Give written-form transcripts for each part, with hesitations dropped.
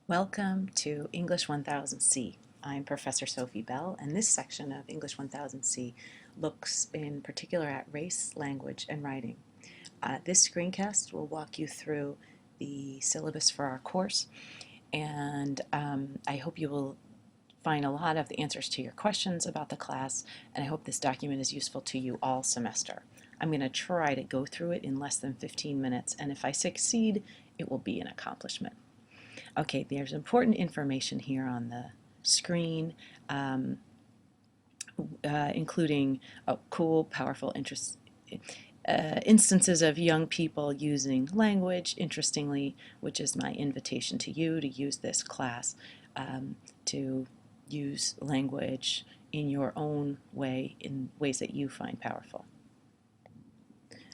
Welcome to English 1000C. I'm Professor Sophie Bell, and this section of English 1000C looks in particular at race, language, and writing. This screencast will walk you through the syllabus for our course, and I hope you will find a lot of the answers to your questions about the class, and I hope this document is useful to you all semester. I'm going to try to go through it in less than 15 minutes, and if I succeed, it will be an accomplishment. Okay, there's important information here on the screen, including cool, powerful instances of young people using language, interestingly, which is my invitation to you to use this class, to use language in your own way, in ways that you find powerful.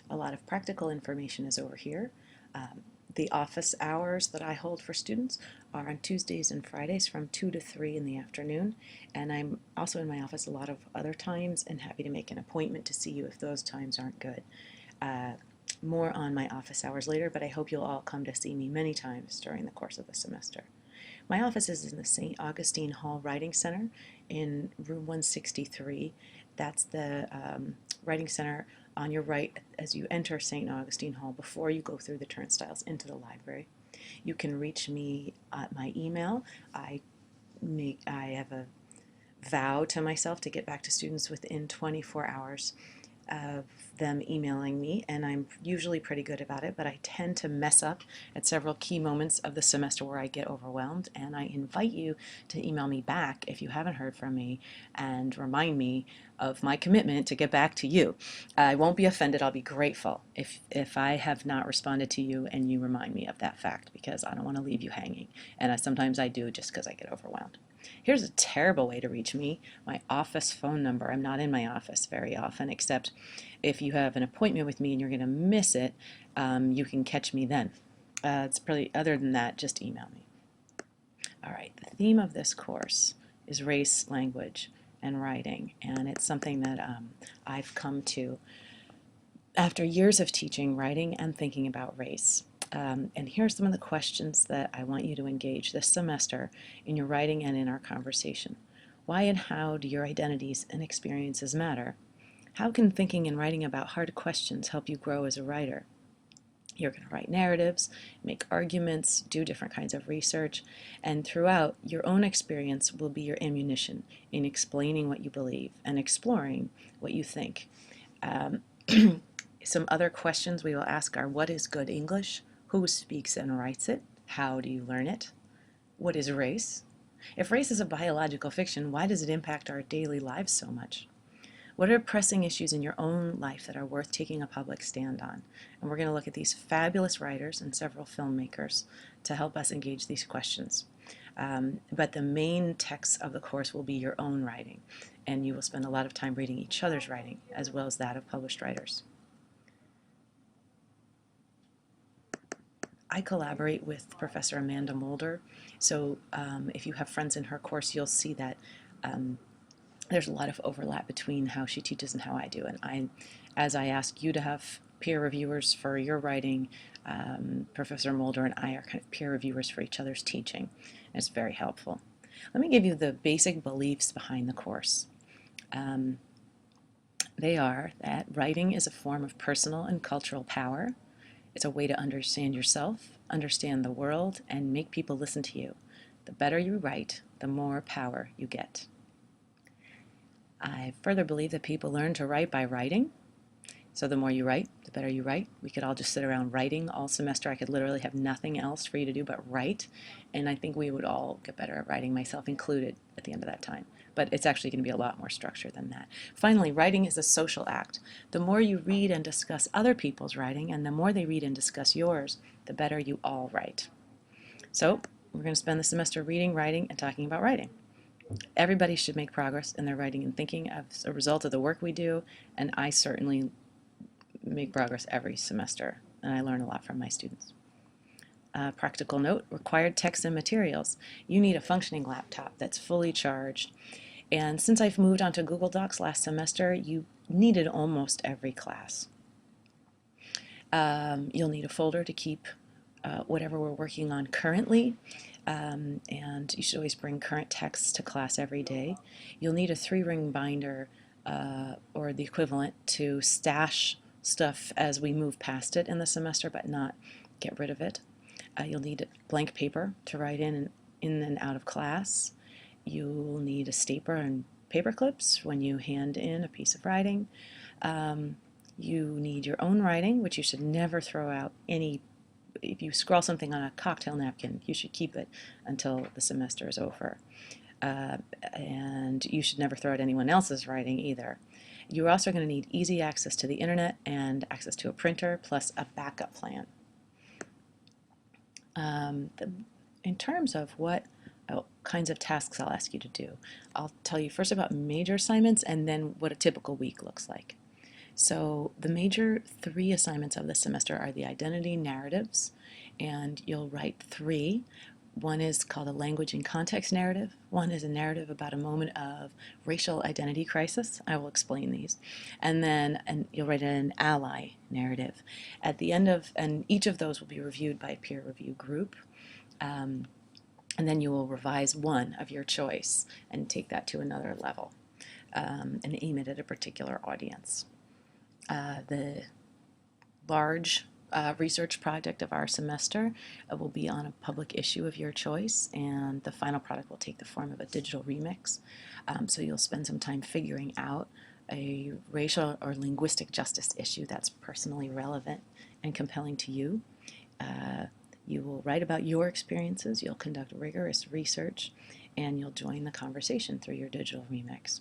A lot of practical information is over here. The office hours that I hold for students are on Tuesdays and Fridays from 2 to 3 in the afternoon, and I'm also in my office a lot of other times and happy to make an appointment to see you if those times aren't good. More on my office hours later, but I hope you'll all come to see me many times during the course of the semester. My office is in the St. Augustine Hall Writing Center in room 163. That's the Writing Center on your right as you enter St. Augustine Hall before you go through the turnstiles into the library. You can reach me at my email. I have a vow to myself to get back to students within 24 hours of them emailing me, and I'm usually pretty good about it, but I tend to mess up at several key moments of the semester where I get overwhelmed, and I invite you to email me back if you haven't heard from me and remind me of my commitment to get back to you. I won't be offended. I'll be grateful if I have not responded to you and you remind me of that fact, because I don't want to leave you hanging, and sometimes I do just because I get overwhelmed. Here's a terrible way to reach me, my office phone number. I'm not in my office very often, except if you have an appointment with me and you're going to miss it, you can catch me then. It's probably, other than that, just email me. All right, the theme of this course is race, language, and writing, and it's something that I've come to after years of teaching writing and thinking about race. And here's some of the questions that I want you to engage this semester in your writing and in our conversation. Why and how do your identities and experiences matter? How can thinking and writing about hard questions help you grow as a writer? You're going to write narratives, make arguments, do different kinds of research, and throughout, your own experience will be your ammunition in explaining what you believe and exploring what you think. Some other questions we will ask are: what is good English? Who speaks and writes it? How do you learn it? What is race? If race is a biological fiction, why does it impact our daily lives so much? What are pressing issues in your own life that are worth taking a public stand on? And we're going to look at these fabulous writers and several filmmakers to help us engage these questions. But the main text of the course will be your own writing, and you will spend a lot of time reading each other's writing as well as that of published writers. I collaborate with Professor Amanda Mulder, so if you have friends in her course, you'll see that there's a lot of overlap between how she teaches and how I do. And as I ask you to have peer reviewers for your writing, Professor Mulder and I are kind of peer reviewers for each other's teaching, and it's very helpful. Let me give you the basic beliefs behind the course. They are that writing is a form of personal and cultural power. It's a way to understand yourself, understand the world, and make people listen to you. The better you write, the more power you get. I further believe that people learn to write by writing. So the more you write, the better you write. We could all just sit around writing all semester. I could literally have nothing else for you to do but write. And I think we would all get better at writing, myself included, at the end of that time. But it's actually going to be a lot more structured than that. Finally, writing is a social act. The more you read and discuss other people's writing, and the more they read and discuss yours, the better you all write. So we're going to spend the semester reading, writing, and talking about writing. Everybody should make progress in their writing and thinking as a result of the work we do, and I certainly make progress every semester, and I learn a lot from my students. Practical note: required text and materials. You need a functioning laptop that's fully charged, and since I've moved on to Google Docs last semester, you need it almost every class. You'll need a folder to keep whatever we're working on currently, and you should always bring current texts to class every day. You'll need a 3-ring binder or the equivalent to stash stuff as we move past it in the semester, but not get rid of it. You'll need blank paper to write in and out of class. You'll need a stapler and paper clips when you hand in a piece of writing. You need your own writing, which you should never throw out. If you scrawl something on a cocktail napkin, you should keep it until the semester is over. And you should never throw out anyone else's writing either. You're also going to need easy access to the internet and access to a printer, plus a backup plan. In terms of what kinds of tasks I'll ask you to do, I'll tell you first about major assignments and then what a typical week looks like. So the major 3 assignments of the semester are the identity narratives, and you'll write 3. One is called a language and context narrative. One is a narrative about a moment of racial identity crisis. I will explain these. And you'll write an ally narrative. At the end of, and each of those will be reviewed by a peer review group. And then you will revise one of your choice and take that to another level and aim it at a particular audience. The large research project of our semester will be on a public issue of your choice, and the final product will take the form of a digital remix. So you'll spend some time figuring out a racial or linguistic justice issue that's personally relevant and compelling to you. You will write about your experiences, you'll conduct rigorous research, and you'll join the conversation through your digital remix.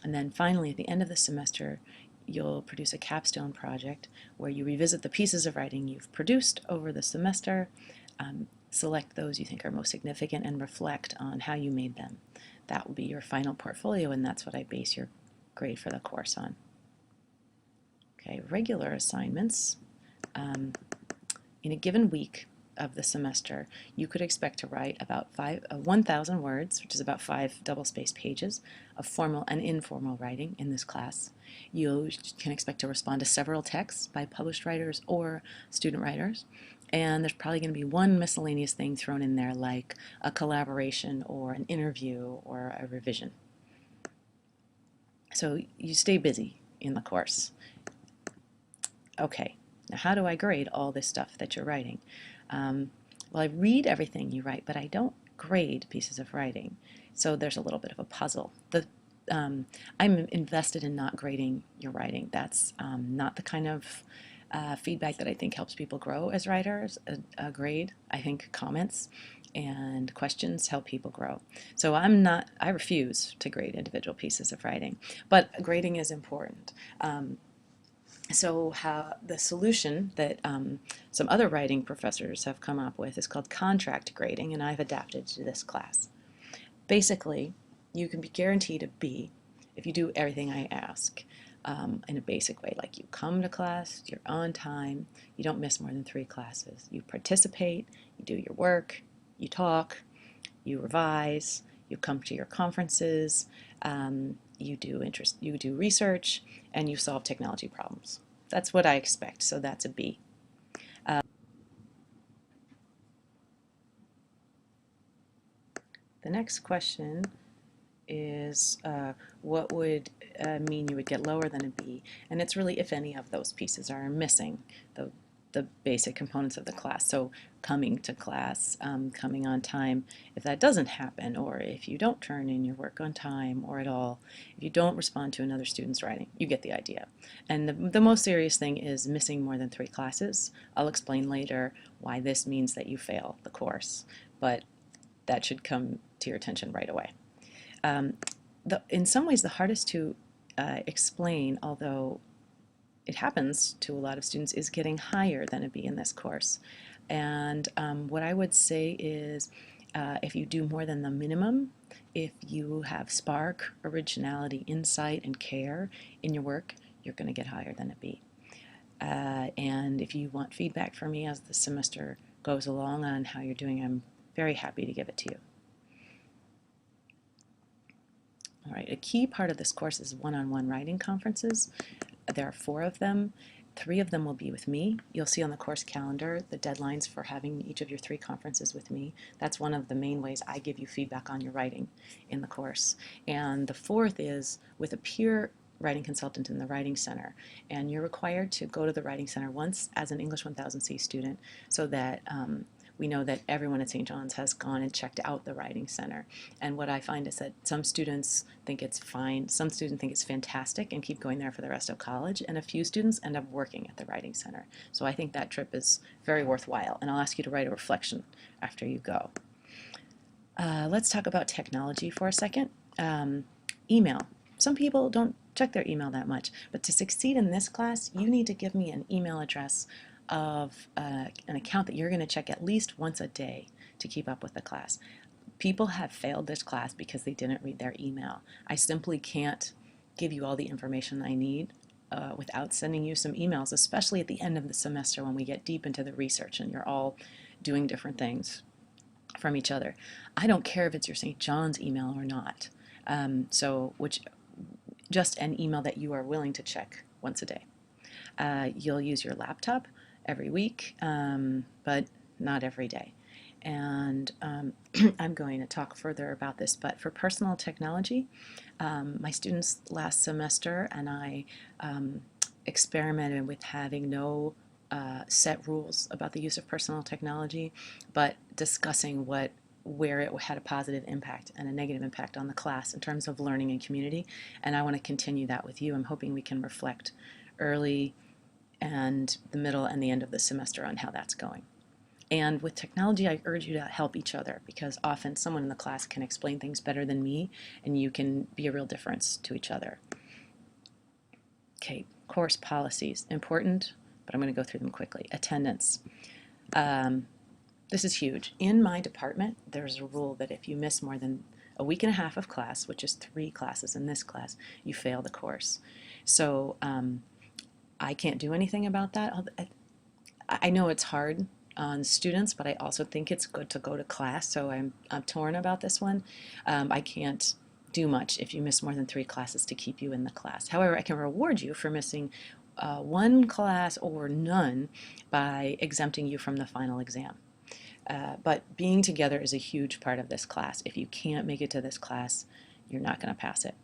And then finally, at the end of the semester, you'll produce a capstone project where you revisit the pieces of writing you've produced over the semester, select those you think are most significant, and reflect on how you made them. That will be your final portfolio, and that's what I base your grade for the course on. Okay, regular assignments. In a given week of the semester, you could expect to write about 1,000 words, which is about 5 double-spaced pages of formal and informal writing in this class. You can expect to respond to several texts by published writers or student writers, and there's probably going to be one miscellaneous thing thrown in there, like a collaboration or an interview or a revision. So you stay busy in the course. Okay, now how do I grade all this stuff that you're writing? Well, I read everything you write, but I don't grade pieces of writing. So there's a little bit of a puzzle. I'm invested in not grading your writing. That's not the kind of feedback that I think helps people grow as writers. A grade, I think comments and questions help people grow. So I refuse to grade individual pieces of writing, but grading is important. So the solution that some other writing professors have come up with is called contract grading, and I've adapted to this class. Basically, you can be guaranteed a B if you do everything I ask in a basic way, like you come to class, you're on time, you don't miss more than 3 classes, you participate, you do your work, you talk, you revise, you come to your conferences, you do research, and you solve technology problems. That's what I expect, so that's a B. The next question is what would mean you would get lower than a B, and it's really if any of those pieces are missing, the basic components of the class. So coming to class, coming on time. If that doesn't happen, or if you don't turn in your work on time or at all, if you don't respond to another student's writing, you get the idea. And the most serious thing is missing more than 3 classes. I'll explain later why this means that you fail the course, but that should come to your attention right away. In some ways, the hardest to explain, although it happens to a lot of students, is getting higher than a B in this course. And what I would say is if you do more than the minimum, if you have spark, originality, insight, and care in your work, you're going to get higher than a B. And if you want feedback from me as the semester goes along on how you're doing, I'm very happy to give it to you. All right, a key part of this course is one-on-one writing conferences. There are 4 of them. 3 of them will be with me. You'll see on the course calendar the deadlines for having each of your 3 conferences with me. That's one of the main ways I give you feedback on your writing in the course. And the 4th is with a peer writing consultant in the Writing Center. And you're required to go to the Writing Center once as an English 1000C student so that we know that everyone at St. John's has gone and checked out the Writing Center. And what I find is that some students think it's fine, some students think it's fantastic and keep going there for the rest of college, and a few students end up working at the Writing Center. So I think that trip is very worthwhile, and I'll ask you to write a reflection after you go. Let's talk about technology for a second. Email. Some people don't check their email that much, but to succeed in this class, you need to give me an email address of an account that you're going to check at least once a day to keep up with the class. People have failed this class because they didn't read their email. I simply can't give you all the information I need without sending you some emails, especially at the end of the semester when we get deep into the research and you're all doing different things from each other. I don't care if it's your St. John's email or not. Just an email that you are willing to check once a day. You'll use your laptop every week, but not every day. And I'm going to talk further about this, but for personal technology, my students last semester and I experimented with having no set rules about the use of personal technology, but discussing where it had a positive impact and a negative impact on the class in terms of learning and community. And I want to continue that with you. I'm hoping we can reflect early and the middle and the end of the semester on how that's going. And with technology, I urge you to help each other because often someone in the class can explain things better than me and you can be a real difference to each other. Okay, course policies, important, but I'm going to go through them quickly. Attendance. This is huge. In my department, there's a rule that if you miss more than a week and a half of class, which is 3 classes in this class, you fail the course. So I can't do anything about that. I know it's hard on students, but I also think it's good to go to class, so I'm torn about this one. I can't do much if you miss more than 3 classes to keep you in the class. However, I can reward you for missing 1 class or none by exempting you from the final exam. But being together is a huge part of this class. If you can't make it to this class, you're not going to pass it.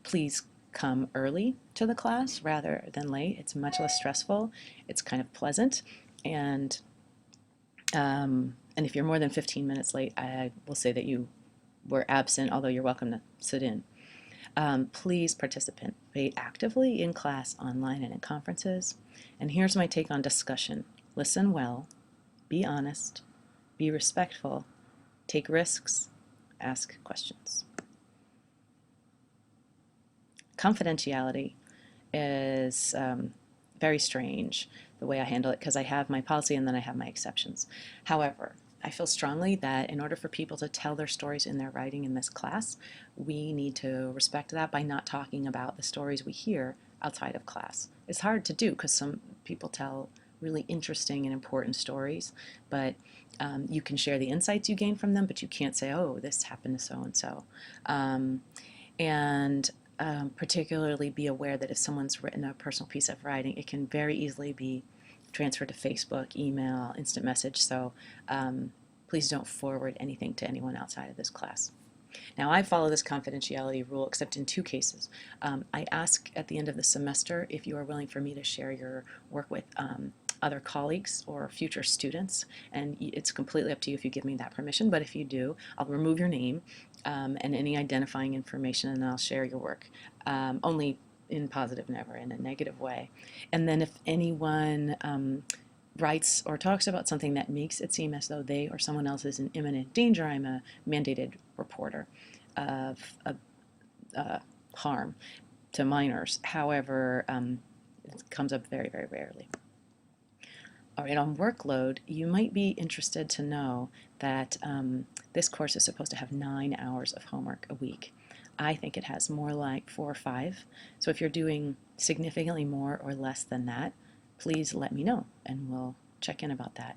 Please come early to the class rather than late. It's much less stressful. It's kind of pleasant. And if you're more than 15 minutes late, I will say that you were absent, although you're welcome to sit in. Please participate actively in class, online, and in conferences. And here's my take on discussion. Listen well. Be honest, be respectful, take risks, ask questions. Confidentiality is very strange the way I handle it because I have my policy and then I have my exceptions. However, I feel strongly that in order for people to tell their stories in their writing in this class, we need to respect that by not talking about the stories we hear outside of class. It's hard to do because some people tell really interesting and important stories, but you can share the insights you gain from them, but you can't say, oh, this happened to so-and-so. Particularly be aware that if someone's written a personal piece of writing, it can very easily be transferred to Facebook, email, instant message, so please don't forward anything to anyone outside of this class. Now, I follow this confidentiality rule except in 2 cases. I ask at the end of the semester if you are willing for me to share your work with other colleagues or future students, and it's completely up to you if you give me that permission, but if you do, I'll remove your name and any identifying information and I'll share your work, only in positive, never in a negative way. And then if anyone writes or talks about something that makes it seem as though they or someone else is in imminent danger, I'm a mandated reporter of harm to minors. However, it comes up very, very rarely. All right, on workload, you might be interested to know that this course is supposed to have 9 hours of homework a week. I think it has more like 4 or 5. So if you're doing significantly more or less than that, please let me know and we'll check in about that.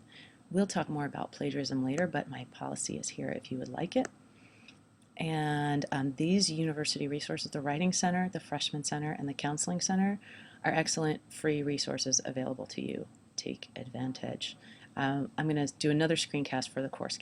We'll talk more about plagiarism later, but my policy is here if you would like it. And these university resources, the Writing Center, the Freshman Center, and the Counseling Center, are excellent free resources available to you. Take advantage. I'm going to do another screencast for the course